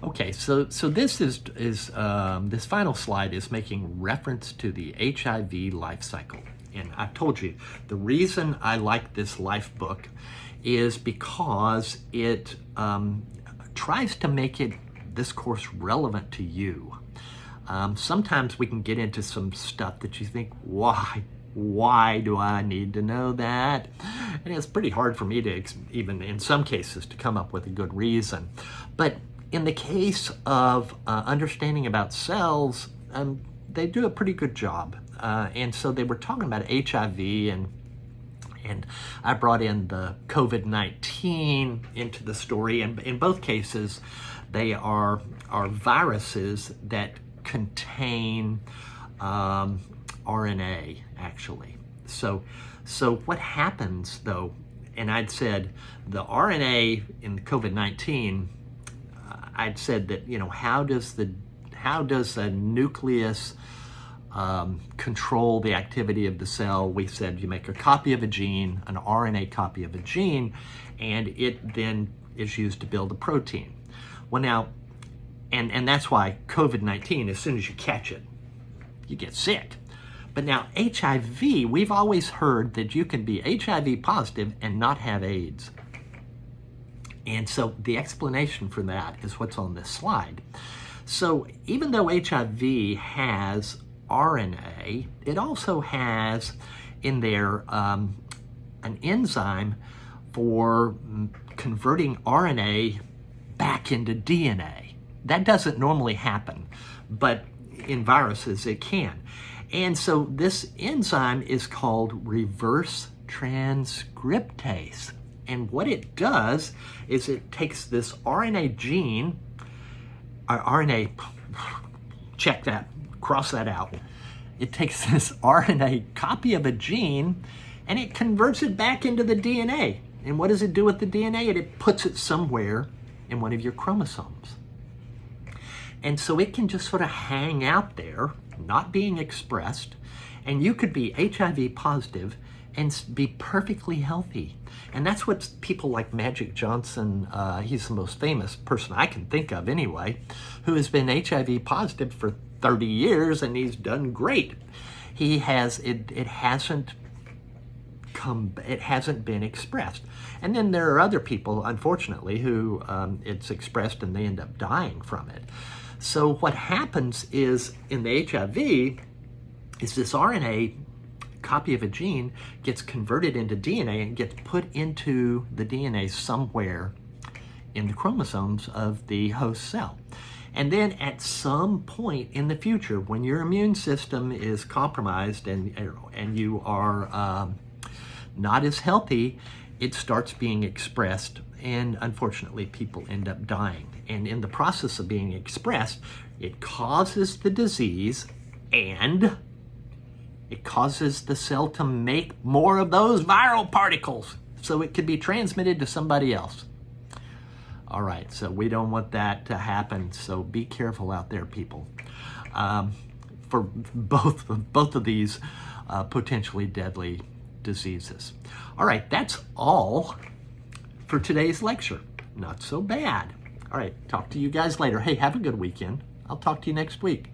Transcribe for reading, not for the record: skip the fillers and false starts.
Okay, so this final slide is making reference to the HIV life cycle. And I've told you, the reason I like this life book is because it tries to make this course relevant to you. Sometimes we can get into some stuff that you think, why do I need to know that? And it's pretty hard for me to even in some cases to come up with a good reason. But in the case of understanding about cells, they do a pretty good job. And so they were talking about HIV, and I brought in the COVID-19 into the story. And in both cases, they are viruses that contain RNA, actually. So what happens, though, and I'd said the RNA in the COVID-19, I'd said that, how does a nucleus control the activity of the cell? We said you make a copy of a gene, an RNA copy of a gene, and it then is used to build a protein. Well, now, and that's why COVID-19, as soon as you catch it, you get sick. But now HIV, we've always heard that you can be HIV positive and not have AIDS. And so the explanation for that is what's on this slide. So even though HIV has RNA, it also has in there an enzyme for converting RNA back into DNA. That doesn't normally happen, but in viruses it can. And so this enzyme is called reverse transcriptase. And what it does is it takes this RNA gene, check that, cross that out. It takes this RNA copy of a gene and it converts it back into the DNA. And what does it do with the DNA? It puts it somewhere in one of your chromosomes. And so it can just sort of hang out there, not being expressed, and you could be HIV positive and be perfectly healthy. And that's what people like Magic Johnson, he's the most famous person I can think of anyway, who has been HIV positive for 30 years and he's done great. It hasn't been expressed. And then there are other people, unfortunately, who it's expressed and they end up dying from it. So what happens is in the HIV is this RNA copy of a gene gets converted into DNA and gets put into the DNA somewhere in the chromosomes of the host cell. And then at some point in the future, when your immune system is compromised and you are not as healthy, it starts being expressed, and unfortunately people end up dying. And in the process of being expressed, it causes the disease and it causes the cell to make more of those viral particles so it could be transmitted to somebody else. All right, so we don't want that to happen, so be careful out there, people, for both of these potentially deadly diseases. All right, that's all for today's lecture. Not so bad. All right, talk to you guys later. Hey, have a good weekend. I'll talk to you next week.